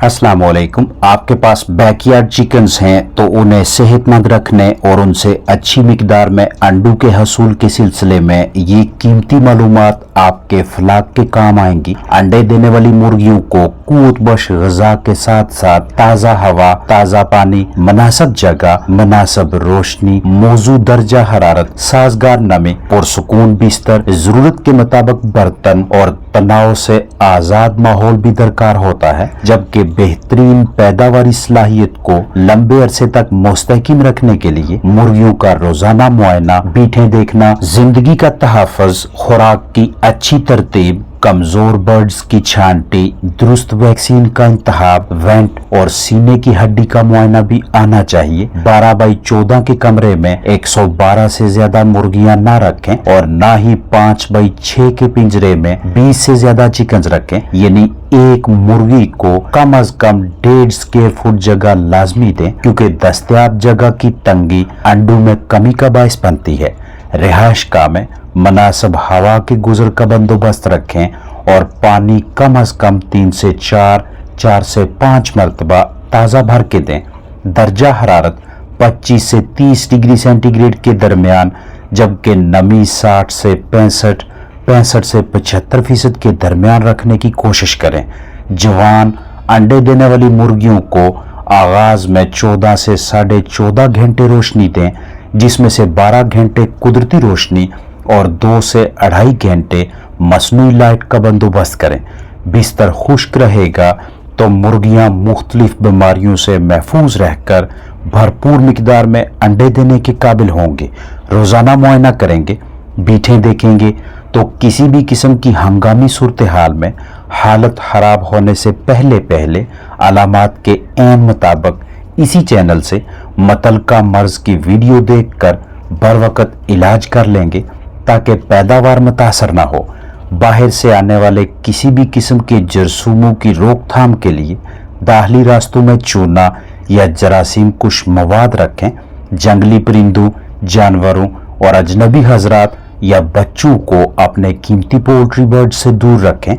अस्सलाम वालेकुम। आपके पास बैकयार्ड चिकन्स हैं तो उन्हें सेहतमंद रखने और उनसे अच्छी मिकदार में अंडों के हसूल के सिलसिले में ये कीमती मालूमात आपके फलाह के काम आएंगी। अंडे देने वाली मुर्गियों को कुव्वत बख्श ग़िज़ा के साथ साथ ताज़ा हवा, ताज़ा पानी, मुनासिब जगह, मुनासिब रोशनी, मौजूद दर्जा हरारत, साज़गार नमी, पुरसुकून बिस्तर, ज़रूरत के मुताबिक बर्तन और तनाव से आज़ाद माहौल भी दरकार होता है, जबकि बेहतरीन पैदावारी सलाहियत को लंबे अरसे तक मुस्तहकम रखने के लिए मुर्गियों का रोजाना मुआयना, बीठें देखना, जिंदगी का तहफ़्फ़ुज़, खुराक की अच्छी तरतीब, कमजोर बर्ड्स की छांटी, दुरुस्त वैक्सीन का इंतखाब, वेंट और सीने की हड्डी का मुआयना भी आना चाहिए। 12 बाई 14 के कमरे में 112 से ज्यादा मुर्गियां ना रखें और ना ही 5 बाई 6 के पिंजरे में 20 से ज्यादा चिकन रखें। यानी एक मुर्गी को कम अज कम 1.5 स्क्वायर फुट जगह लाजमी दें, क्योंकि दस्तयाब जगह की तंगी अंडों में कमी का बायस बनती है। रिहाइशगाह में मुनासिब हवा के गुजर का बंदोबस्त रखें और पानी कम अज कम 3 से 4 से 5 मरतबा ताज़ा भर के दें। दर्जा हरारत 25 से 30 डिग्री सेंटीग्रेड के दरमियान, जबकि नमी 60 से 65 से 75% के दरमियान रखने की कोशिश करें। जवान अंडे देने वाली मुर्गियों को आगाज में 14 से 14.5 घंटे रोशनी दें, जिसमें से 12 घंटे कुदरती रोशनी और 2 से 2.5 घंटे मसनूई लाइट का बंदोबस्त करें। बिस्तर खुश्क रहेगा तो मुर्गियां मुख्तलिफ बीमारियों से महफूज रहकर भरपूर मिकदार में अंडे देने के काबिल होंगे। रोजाना मुआयना करेंगे, बीठें देखेंगे तो किसी भी किस्म की हंगामी सूरत हाल में हालत खराब होने से पहले अलामात के ऐन मुताबिक इसी चैनल से मतलका मर्ज की वीडियो देखकर बर वक्त इलाज कर लेंगे, ताकि पैदावार मुतासर ना हो। बाहर से आने वाले किसी भी किस्म के जरसूमों की रोकथाम के लिए दाखिली रास्तों में चूना या जरासीम कुश मवाद रखें। जंगली परिंदों, जानवरों और अजनबी हजरात या बच्चों को अपने कीमती पोल्ट्री बर्ड से दूर रखें।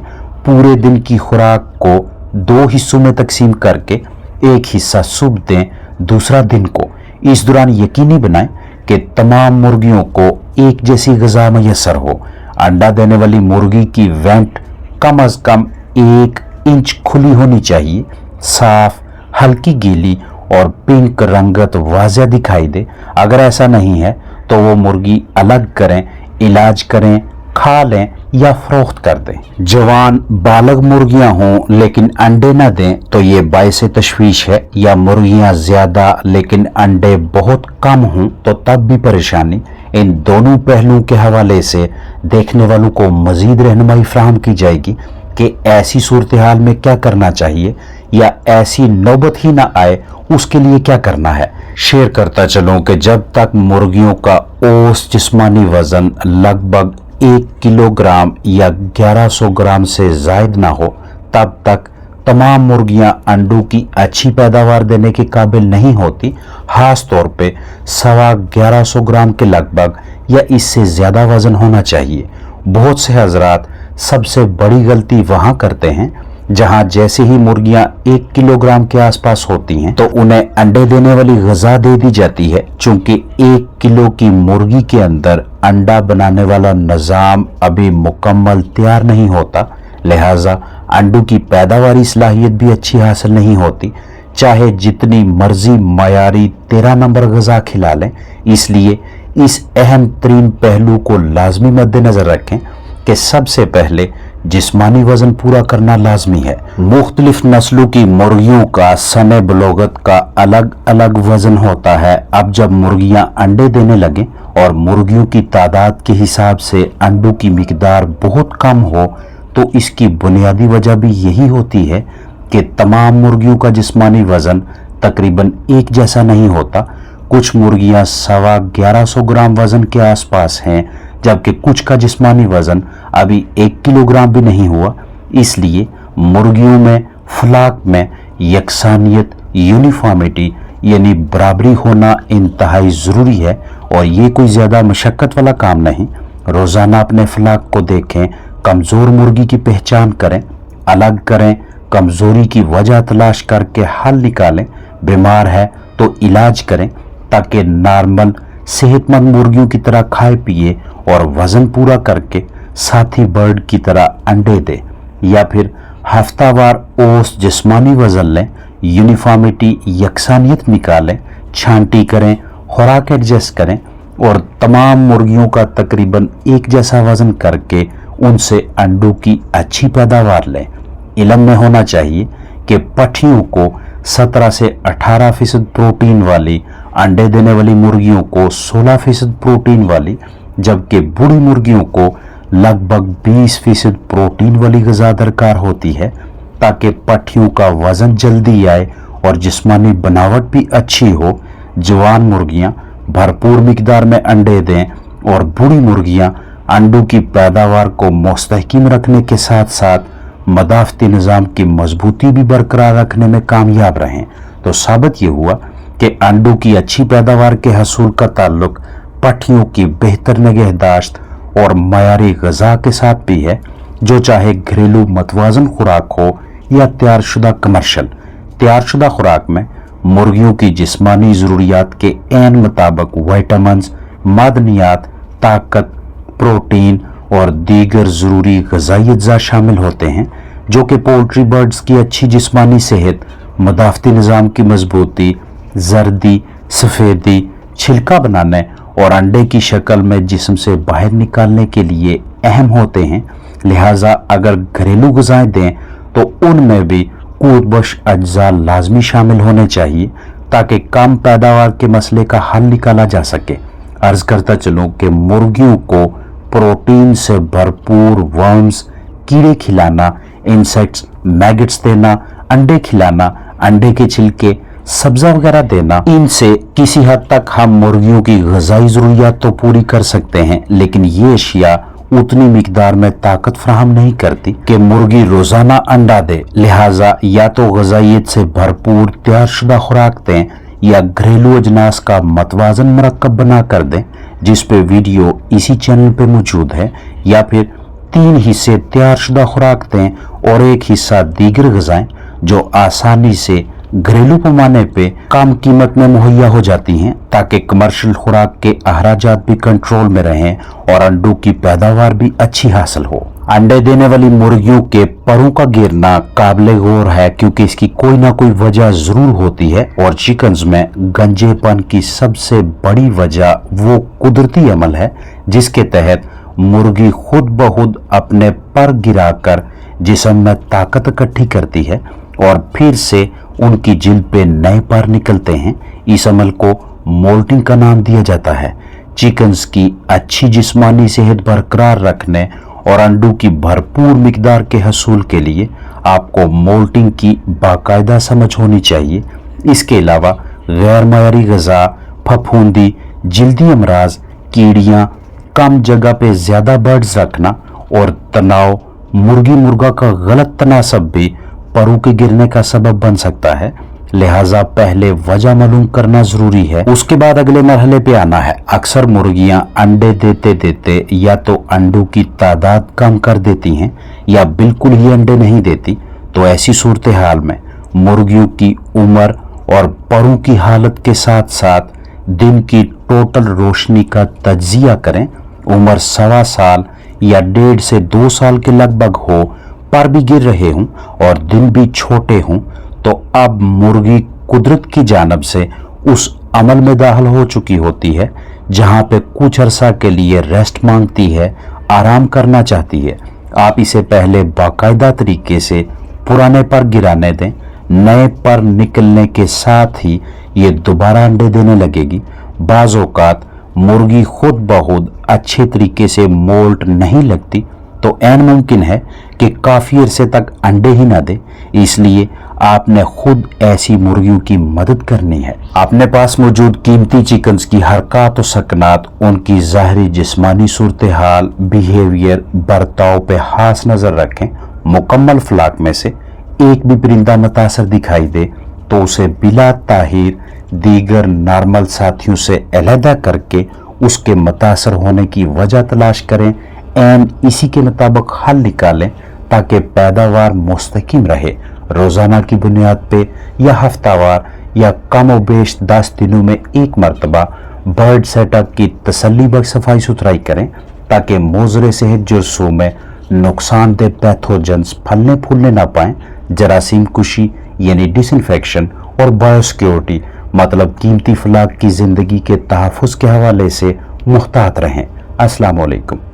पूरे दिन की खुराक को 2 हिस्सों में तकसीम करके एक हिस्सा सुबह दें, दूसरा दिन को। इस दौरान यकीनी बनाएं कि तमाम मुर्गियों को एक जैसी ग़िज़ा मैसर हो। अंडा देने वाली मुर्गी की वेंट कम अज कम 1 इंच खुली होनी चाहिए। साफ, हल्की गीली और पिंक रंगत वाज़ेह दिखाई दे। अगर ऐसा नहीं है तो वो मुर्गी अलग करें, इलाज करें, खा लें या फरोख्त कर दें। जवान बालग मुर्गियां हों लेकिन अंडे न दें तो ये बायस तशवीश है, या मुर्गियां ज्यादा लेकिन अंडे बहुत कम हों तो तब भी परेशानी। इन दोनों पहलुओं के हवाले से देखने वालों को मजीद रहनुमाई फराहम की जाएगी कि ऐसी सूरत हाल में क्या करना चाहिए, या ऐसी नौबत ही ना आए उसके लिए क्या करना है। शेयर करता चलूं कि जब तक मुर्गियों का औसत जिस्मानी वजन लगभग 1 किलोग्राम या 1100 ग्राम से जायद ना हो, तब तक तमाम मुर्गियां अंडों की अच्छी पैदावार देने के काबिल नहीं होती। खास तौर पे 1150 ग्राम के लगभग या इससे ज़्यादा वजन होना चाहिए। बहुत से हजरात सबसे बड़ी गलती वहाँ करते हैं जहां जैसे ही मुर्गियां 1 किलोग्राम के आसपास होती हैं तो उन्हें अंडे देने वाली ग़िज़ा दे दी जाती है। चूंकि 1 किलो की मुर्गी के अंदर अंडा बनाने वाला निज़ाम अभी मुकम्मल तैयार नहीं होता, लिहाजा अंडों की पैदावारी सलाहियत भी अच्छी हासिल नहीं होती, चाहे जितनी मर्जी मयारी 13 नंबर ग़िज़ा खिला लें। इसलिए इस अहम तरीन पहलू को लाजमी मद्देनजर रखें कि सबसे पहले जिस्मानी वजन पूरा करना लाजमी है। मुख्तलिफ नस्लों की मुर्गियों का सने बलोगत का अलग अलग वजन होता है। अब जब मुर्गियां अंडे देने लगें और मुर्गियों की तादाद के हिसाब से अंडों की मिकदार बहुत कम हो, तो इसकी बुनियादी वजह भी यही होती है कि तमाम मुर्गियों का जिस्मानी वजन तकरीबन एक जैसा नहीं होता। कुछ मुर्गियां 1150 ग्राम वजन के आसपास हैं, जबकि कुछ का जिस्मानी वजन अभी 1 किलोग्राम भी नहीं हुआ। इसलिए मुर्गियों में फलाक में यकसानियत, यूनिफॉर्मिटी यानी बराबरी होना इंतहाई ज़रूरी है, और ये कोई ज़्यादा मशक्क़त वाला काम नहीं। रोज़ाना अपने फलाक को देखें, कमज़ोर मुर्गी की पहचान करें, अलग करें, कमजोरी की वजह तलाश करके हल निकालें, बीमार है तो इलाज करें ताकि नॉर्मल सेहतमंद मुर्गियों की तरह खाए पिए और वजन पूरा करके साथी बर्ड की तरह अंडे दे। या फिर हफ्तावार औसत जिस्मानी वजन लें, यूनिफॉर्मिटी यकसानियत निकालें, छांटी करें, खुराक एडजस्ट करें और तमाम मुर्गियों का तकरीबन एक जैसा वजन करके उनसे अंडों की अच्छी पैदावार लें। इल्म में होना चाहिए कि पठियों को 17 से 18% प्रोटीन वाली, अंडे देने वाली मुर्गियों को 16% प्रोटीन वाली, जबकि बूढ़ी मुर्गियों को लगभग 20% प्रोटीन वाली ग़िज़ा दरकार होती है ताकि पठियों का वज़न जल्दी आए और जिस्मानी बनावट भी अच्छी हो। जवान मुर्गियां भरपूर मिकदार में अंडे दें और बूढ़ी मुर्गियां अंडों की पैदावार को मुस्तहकम रखने के साथ साथ मदाफ़ती निज़ाम की मजबूती भी बरकरार रखने में कामयाब रहें। तो साबित ये हुआ कि अंडों की अच्छी पैदावार के हसूल का ताल्लुक पठियों की बेहतर निगहदाश्त और मयारी ग़िज़ा के साथ भी है, जो चाहे घरेलू मतवाज़न खुराक हो या तैयारशुदा कमर्शल। तैयारशुदा खुराक में मुर्गियों की जिस्मानी ज़रूरियात के ऐन मुताबिक विटामिन्स, मादनियात, ताकत, प्रोटीन और दीगर ज़रूरी ग़िज़ाई अज्जा शामिल होते हैं, जो कि पोल्ट्री बर्ड्स की अच्छी जिस्मानी सेहत, मदाफ़ती निज़ाम की मजबूती, जर्दी, सफ़ेदी, छिलका बनाने और अंडे की शक्ल में जिस्म से बाहर निकालने के लिए अहम होते हैं। लिहाजा अगर घरेलू ग़िज़ाएँ दें तो उनमें भी क़ुव्वत बख्श अज्जा लाजमी शामिल होने चाहिए ताकि कम पैदावार के मसले का हल निकाला जा सके। अर्ज करता चलूँ कि मुर्गियों को प्रोटीन से भरपूर वर्म्स, कीड़े खिलाना, इंसेक्ट्स, मैगट्स देना, अंडे खिलाना, अंडे के छिलके, सब्ज़ा वगैरह देना, इनसे किसी हद तक हम मुर्गियों की ग़िज़ाई ज़रूरियात तो पूरी कर सकते हैं, लेकिन ये अशिया उतनी मिकदार में ताकत फराहम नहीं करती कि मुर्गी रोज़ाना अंडा दे। लिहाजा या तो ग़िज़ाइयत से भरपूर तैयारशुदा खुराक दें या घरेलू अजनास का मतवाज़न मरकब बना कर दें, जिस पे वीडियो इसी चैनल पे मौजूद है, या फिर 3 हिस्से तैयारशुदा खुराक दें और 1 हिस्सा दीगर ग़िज़ाएँ जो आसानी से घरेलू पैमाने पे कम कीमत में मुहैया हो जाती हैं, ताकि कमर्शियल खुराक के अखराजात भी कंट्रोल में रहें और अंडों की पैदावार भी अच्छी हासिल हो। अंडे देने वाली मुर्गियों के परों का गिरना काबिल गौर है, क्योंकि इसकी कोई ना कोई वजह जरूर होती है और चिकन्स में गंजेपन की सबसे बड़ी वजह वो कुदरती अमल है जिसके तहत मुर्गी खुद ब खुद अपने पर गिराकर जिस्म में ताकत इकट्ठी करती है और फिर से उनकी जिल्द पे नए पर निकलते हैं। इस अमल को मोल्टिंग का नाम दिया जाता है। चिकन्स की अच्छी जिस्मानी सेहत बरकरार रखने और अंडों की भरपूर मिकदार के हसूल के लिए आपको मोल्टिंग की बाकायदा समझ होनी चाहिए। इसके अलावा गैर मयारी ग़िज़ा, फफूंदी, जिल्दी अमराज, कीड़ियाँ, कम जगह पे ज़्यादा बर्ड्स रखना और तनाव, मुर्गी मुर्गा का गलत तनासब भी परों के गिरने का सबब बन सकता है। लिहाजा पहले वजह मालूम करना जरूरी है, उसके बाद अगले मरहले पे आना है। अक्सर मुर्गियां अंडे देते देते या तो अंडों की तादाद कम कर देती हैं या बिल्कुल ही अंडे नहीं देती। तो ऐसी सूरत हाल में मुर्गियों की उम्र और परों की हालत के साथ साथ दिन की टोटल रोशनी का तज्जिया करें। उम्र 1.25 साल या 1.5 से 2 साल के लगभग हो, पर भी गिर रहे हूं और दिन भी छोटे हूं, तो अब मुर्गी कुदरत की जानिब से उस अमल में दाखिल हो चुकी होती है जहां पे कुछ अरसा के लिए रेस्ट मांगती है, आराम करना चाहती है। आप इसे पहले बाकायदा तरीके से पुराने पर गिराने दें। नए पर निकलने के साथ ही ये दोबारा अंडे देने लगेगी। बाज़ औक़ात मुर्गी खुद ब खुद अच्छे तरीके से मोल्ट नहीं लगती, तो ऐन मुमकिन है कि काफ़ी अरसे तक अंडे ही ना दे। इसलिए आपने खुद ऐसी मुर्गियों की मदद करनी है। अपने पास मौजूद कीमती चिकन्स की हरकत और सकनात, उनकी ज़ाहरी जिस्मानी सूरत हाल, बिहेवियर, बर्ताव पे खास नज़र रखें। मुकम्मल फ्लाक में से एक भी परिंदा मुतासर दिखाई दे तो उसे बिला ताहीर दीगर नॉर्मल साथियों से अलहदा करके उसके मुतासर होने की वजह तलाश करें, एन इसी के मुताबिक हल निकालें ताकि पैदावार मुस्तकिम रहे। रोज़ाना की बुनियाद पे या हफ्तावार या कम व बेश 10 दिनों में एक मरतबा बर्ड सेटअप की तसल्ली बख्श सफाई सुथराई करें ताकि मोज़रे सेहत जुर्सों में नुकसानदेह पैथोजेंस फलने फूलने ना पाएं। जरासीम कुशी यानी डिसइंफेक्शन और बायोसिक्योरिटी मतलब कीमती फलाक की ज़िंदगी के तहफ़्फ़ुज़ के हवाले से मुहतात रहें। अस्सलाम वालेकुम।